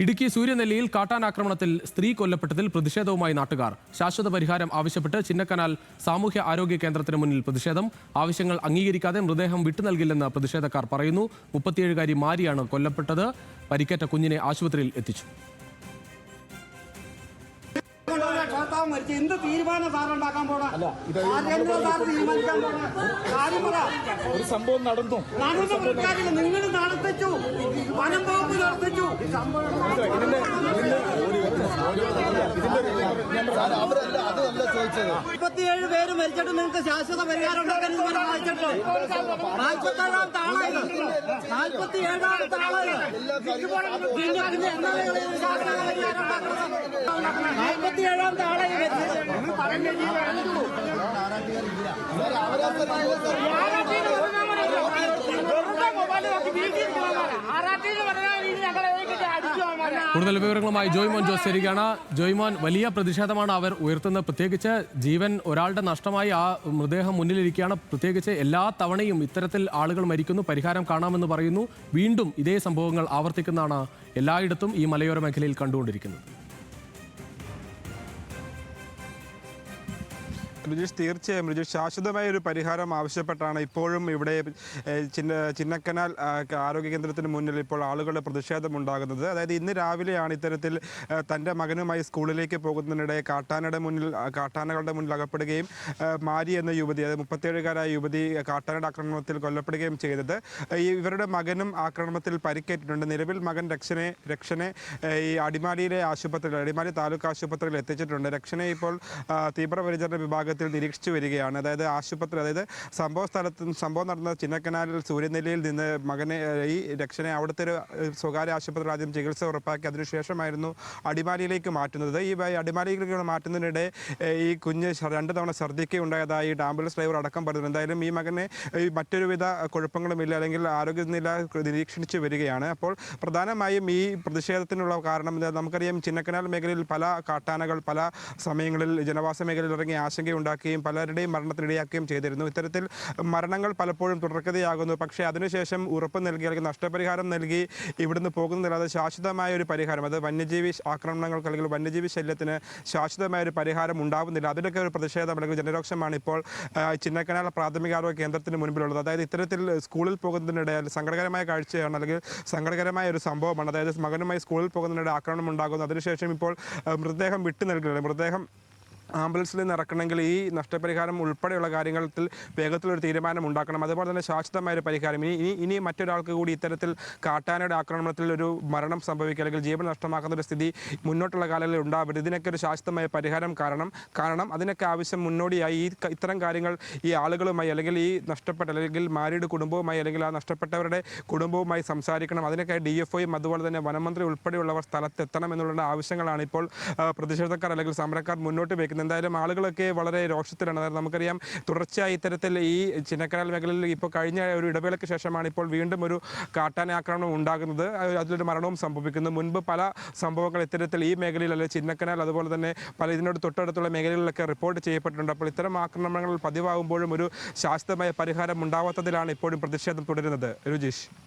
ഇടുക്കി സൂര്യനെല്ലിയിൽ കാട്ടാനാക്രമണത്തിൽ സ്ത്രീ കൊല്ലപ്പെട്ടതിൽ പ്രതിഷേധവുമായി നാട്ടുകാർ. ശാശ്വത പരിഹാരം ആവശ്യപ്പെട്ട് ചിന്നക്കനാൽ സാമൂഹ്യ ആരോഗ്യ കേന്ദ്രത്തിന് മുന്നിൽ പ്രതിഷേധം. ആവശ്യങ്ങൾ അംഗീകരിക്കാതെ മൃതദേഹം വിട്ടു നൽകില്ലെന്ന് പ്രതിഷേധക്കാർ പറയുന്നു. 37-കാരി മാരിയാണ് കൊല്ലപ്പെട്ടത്. പരിക്കേറ്റ കുഞ്ഞിനെ ആശുപത്രിയിൽ എത്തിച്ചു. എന്ത് തീരുമാനം സാറുണ്ടാക്കാൻ പോണ തീരുമാനിക്കാൻ പോണ കാര്യം പറ. ഒരു സംഭവം നടന്നു നിങ്ങൾ നടത്തിച്ചു, വനം വകുപ്പ് നടത്തിച്ചു. 37 പേര് മരിച്ചിട്ട് നിങ്ങൾക്ക് ശാശ്വത പരിഹാരം ഉണ്ടാക്കാൻ തീരുമാനം വായിച്ചിട്ട് 47-ാമത്തെ ആളായത് 47-ാമത്തെ ആളായത് പിന്നെ ശാശ്വത പരിഹാരം ഉണ്ടാക്കുന്നത് 47-ാമത്തെ ആളായി കൂടുതൽ വിവരങ്ങളുമായി ജോയ്മോൻ ജോസ് ചേരുകയാണ്. ജോയ്മോൻ, വലിയ പ്രതിഷേധമാണ് അവർ ഉയർത്തുന്നത്. പ്രത്യേകിച്ച് ജീവൻ ഒരാളുടെ നഷ്ടമായി ആ മൃതദേഹം മുന്നിലിരിക്കുകയാണ്. പ്രത്യേകിച്ച് എല്ലാ തവണയും ഇത്തരത്തിൽ ആളുകൾ മരിക്കുന്നു, പരിഹാരം കാണാമെന്ന് പറയുന്നു. വീണ്ടും ഇതേ സംഭവങ്ങൾ ആവർത്തിക്കുന്നതാണ് എല്ലായിടത്തും ഈ മലയോര മേഖലയിൽ കണ്ടുകൊണ്ടിരിക്കുന്നത്. രുജീഷ്, തീർച്ചയായും രുജീഷ്, ശാശ്വതമായ ഒരു പരിഹാരം ആവശ്യപ്പെട്ടാണ് ഇപ്പോഴും ഇവിടെ ചിന്നക്കനാൽ ആരോഗ്യ കേന്ദ്രത്തിന് മുന്നിൽ ഇപ്പോൾ ആളുകളുടെ പ്രതിഷേധമുണ്ടാകുന്നത്. അതായത് ഇന്ന് രാവിലെയാണ് ഇത്തരത്തിൽ തൻ്റെ മകനുമായി സ്കൂളിലേക്ക് പോകുന്നതിനിടെ കാട്ടാനകളുടെ മുന്നിൽ അകപ്പെടുകയും മാരി എന്ന യുവതി, അതായത് 37-കാരായ യുവതി കാട്ടാനയുടെ ആക്രമണത്തിൽ കൊല്ലപ്പെടുകയും ചെയ്തത്. ഇവരുടെ മകനും ആക്രമണത്തിൽ പരിക്കേറ്റിട്ടുണ്ട്. നിലവിൽ മകൻ രക്ഷനെ ഈ അടിമാലിയിലെ അടിമാലി താലൂക്ക് ആശുപത്രിയിൽ എത്തിച്ചിട്ടുണ്ട്. രക്ഷനെ ഇപ്പോൾ തീവ്രപരിചരണ വിഭാഗത്തിൽ നിരീക്ഷിച്ചു വരികയാണ്. അതായത് സംഭവം നടന്ന ചിന്നക്കനാലിൽ സൂര്യനെല്ലിയിൽ നിന്ന് ഈ രക്ഷനെ അവിടുത്തെ ഒരു സ്വകാര്യ ആശുപത്രി ആദ്യം ചികിത്സ ഉറപ്പാക്കി അതിനുശേഷമായിരുന്നു അടിമാലിയിലേക്ക് മാറ്റുന്നത്. ഈ അടിമാലിയിലേക്ക് മാറ്റുന്നതിനിടെ ഈ കുഞ്ഞ് 2 തവണ ഛർദ്ദിക്കുകയുണ്ടായതായി ആംബുലൻസ് ഡ്രൈവർ അടക്കം പറഞ്ഞു. എന്തായാലും ഈ മകനെ മറ്റൊരുവിധ കുഴപ്പങ്ങളുമില്ല, അല്ലെങ്കിൽ ആരോഗ്യനില നിരീക്ഷിച്ചു വരികയാണ്. അപ്പോൾ പ്രധാനമായും ഈ പ്രതിഷേധത്തിനുള്ള കാരണം നമുക്കറിയാം, ചിന്നക്കനാൽ മേഖലയിൽ പല കാട്ടാനകൾ പല സമയങ്ങളിൽ ജനവാസ മേഖലയിൽ ഇറങ്ങി ആശങ്കയുണ്ടാക്കുകയും പലരുടെയും മരണത്തിനിടയാക്കുകയും ചെയ്തിരുന്നു. ഇത്തരത്തിൽ മരണങ്ങൾ പലപ്പോഴും തുടർക്കഥയാകുന്നു. പക്ഷേ അതിനുശേഷം ഉറപ്പ് നൽകി അല്ലെങ്കിൽ നഷ്ടപരിഹാരം നൽകി ഇവിടുന്ന് പോകുന്നതിലത് ശാശ്വതമായ ഒരു പരിഹാരം, അത് വന്യജീവി ആക്രമണങ്ങൾക്ക് അല്ലെങ്കിൽ വന്യജീവി ശല്യത്തിന് ശാശ്വതമായ ഒരു പരിഹാരം ഉണ്ടാവുന്നില്ല. അതിലൊക്കെ ഒരു പ്രതിഷേധം അല്ലെങ്കിൽ ജനരോക്ഷമാണ് ഇപ്പോൾ ചിന്നക്കനാൽ പ്രാഥമികാരോഗ്യ കേന്ദ്രത്തിന് മുൻപിലുള്ളത്. അതായത് ഇത്തരത്തിൽ സ്കൂളിൽ പോകുന്നതിനിടെ സങ്കടകരമായ കാഴ്ചയാണ്, അല്ലെങ്കിൽ സങ്കടകരമായ ഒരു സംഭവമാണ്. അതായത് മകനുമായി സ്കൂളിൽ പോകുന്നതിനിടെ ആക്രമണം ഉണ്ടാകുന്നു. അതിനുശേഷം ഇപ്പോൾ മൃതദേഹം വിട്ടു നൽകുന്നില്ല. മൃതദേഹം ആംബുലൻസിൽ നിന്ന് ഇറക്കണമെങ്കിൽ ഈ നഷ്ടപരിഹാരം ഉൾപ്പെടെയുള്ള കാര്യങ്ങളിൽ വേഗത്തിലൊരു തീരുമാനം ഉണ്ടാക്കണം. അതുപോലെ തന്നെ ശാശ്വതമായ ഒരു പരിഹാരം. ഇനി മറ്റൊരാൾക്ക് കൂടി ഇത്തരത്തിൽ കാട്ടാനയുടെ ആക്രമണത്തിൽ ഒരു മരണം സംഭവിക്കുക അല്ലെങ്കിൽ ജീവൻ നഷ്ടമാക്കുന്ന ഒരു സ്ഥിതി മുന്നോട്ടുള്ള കാലങ്ങളിൽ ഉണ്ടാവരുത്. ഇതിനൊക്കെ ഒരു ശാശ്വതമായ പരിഹാരം കാരണം അതിനൊക്കെ ആവശ്യം മുന്നോടിയായി ഇത്തരം കാര്യങ്ങൾ ഈ ആളുകളുമായി അല്ലെങ്കിൽ ഈ നഷ്ടപ്പെട്ട അല്ലെങ്കിൽ മാരിയുടെ കുടുംബവുമായി അല്ലെങ്കിൽ ആ നഷ്ടപ്പെട്ടവരുടെ കുടുംബവുമായി സംസാരിക്കണം. അതിനൊക്കെ DFOയും അതുപോലെ തന്നെ വനമന്ത്രി ഉൾപ്പെടെയുള്ളവർ സ്ഥലത്തെത്തണം എന്നുള്ള ആവശ്യങ്ങളാണ് ഇപ്പോൾ പ്രതിഷേധക്കാർ അല്ലെങ്കിൽ സമരക്കാർ മുന്നോട്ട് വയ്ക്കുന്നത്. എന്തായാലും ആളുകളൊക്കെ വളരെ രോഷത്തിലാണ്. അതായത് നമുക്കറിയാം, തുടർച്ചയായി ഇത്തരത്തിൽ ഈ ചിന്നക്കനാൽ മേഖലയിൽ ഇപ്പോൾ കഴിഞ്ഞ ഒരു ഇടവേളയ്ക്ക് ശേഷമാണ് ഇപ്പോൾ വീണ്ടും ഒരു കാട്ടാന ആക്രമണം ഉണ്ടാകുന്നത്. അതിലൊരു മരണവും സംഭവിക്കുന്നു. മുൻപ് പല സംഭവങ്ങൾ ഇത്തരത്തിൽ ഈ മേഖലയിൽ അല്ലെങ്കിൽ ചിന്നക്കനാൽ അതുപോലെ തന്നെ ഇതിനോട് തൊട്ടടുത്തുള്ള മേഖലകളിലൊക്കെ റിപ്പോർട്ട് ചെയ്യപ്പെട്ടിട്ടുണ്ട്. അപ്പോൾ ഇത്തരം ആക്രമണങ്ങൾ പതിവാകുമ്പോഴും ഒരു ശാശ്വതമായ പരിഹാരം ഉണ്ടാവാത്തതിലാണ് ഇപ്പോഴും പ്രതിഷേധം തുടരുന്നത്. രുജീഷ്.